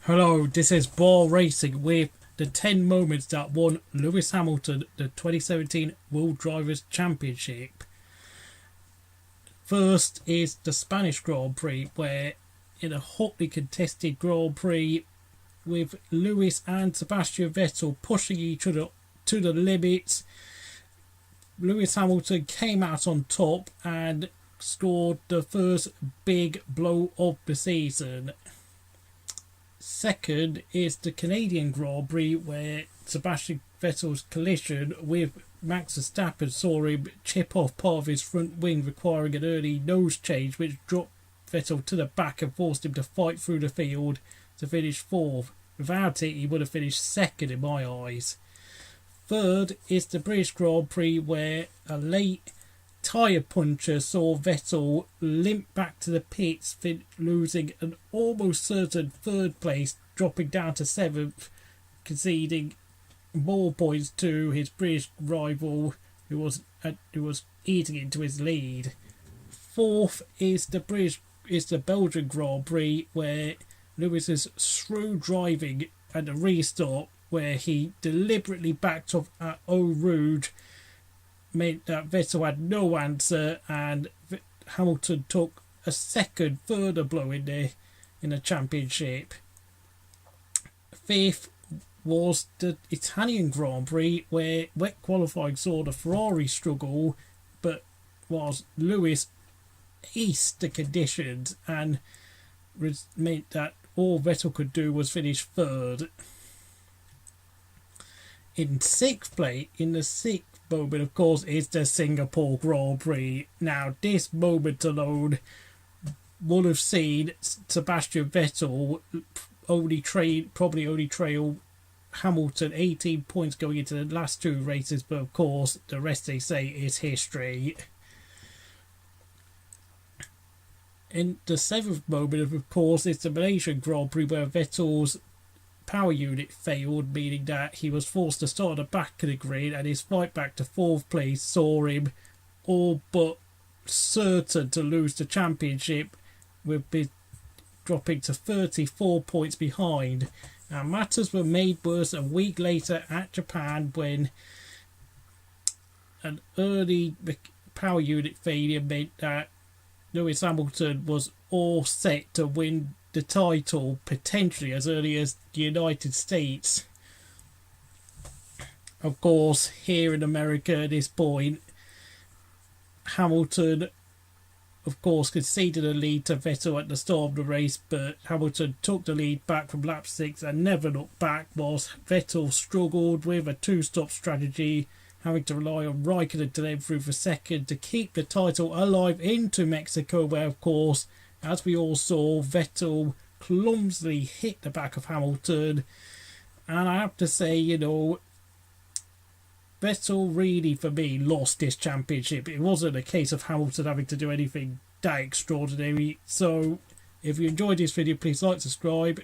Hello, this is Ball Racing with the 10 moments that won Lewis Hamilton the 2017 World Drivers' Championship. First is the Spanish Grand Prix, where in a hotly contested Grand Prix with Lewis and Sebastian Vettel pushing each other to the limits, Lewis Hamilton came out on top and scored the first big blow of the season. Second is the Canadian Grand Prix, where Sebastian Vettel's collision with Max Verstappen saw him chip off part of his front wing, requiring an early nose change, which dropped Vettel to the back and forced him to fight through the field to finish fourth. Without it, he would have finished second in my eyes. Third is the British Grand Prix, where a late tyre puncture saw Vettel limp back to the pits, losing an almost certain third place, dropping down to seventh, conceding more points to his British rival, who was eating into his lead. Fourth is the Belgian Grand Prix, where Lewis's through driving and a restart, where he deliberately backed off at Eau Rouge, meant that Vettel had no answer, and Hamilton took a second further blow in the championship. Fifth was the Italian Grand Prix, where wet qualifying saw the Ferrari struggle, but was Lewis aced the conditions and meant that all Vettel could do was finish third. In the sixth moment, of course, is the Singapore Grand Prix. Now, this moment alone would have seen Sebastian Vettel probably only trail Hamilton 18 points going into the last two races, but of course, the rest they say is history. In the seventh moment, of course, is the Malaysian Grand Prix, where Vettel's power unit failed, meaning that he was forced to start at the back of the grid, and his fight back to fourth place saw him all but certain to lose the championship, with dropping to 34 points behind. Now, matters were made worse a week later at Japan, when an early power unit failure meant that Lewis Hamilton was all set to win the title potentially as early as the United States. Of course, here in America at this point, Hamilton, of course, conceded a lead to Vettel at the start of the race, but Hamilton took the lead back from lap 6 and never looked back, whilst Vettel struggled with a two-stop strategy, having to rely on Raikkonen to then through for second to keep the title alive into Mexico, where, of course, as we all saw, Vettel clumsily hit the back of Hamilton. And I have to say, Vettel really, for me, lost this championship. It wasn't a case of Hamilton having to do anything that extraordinary. So, if you enjoyed this video, please like, subscribe.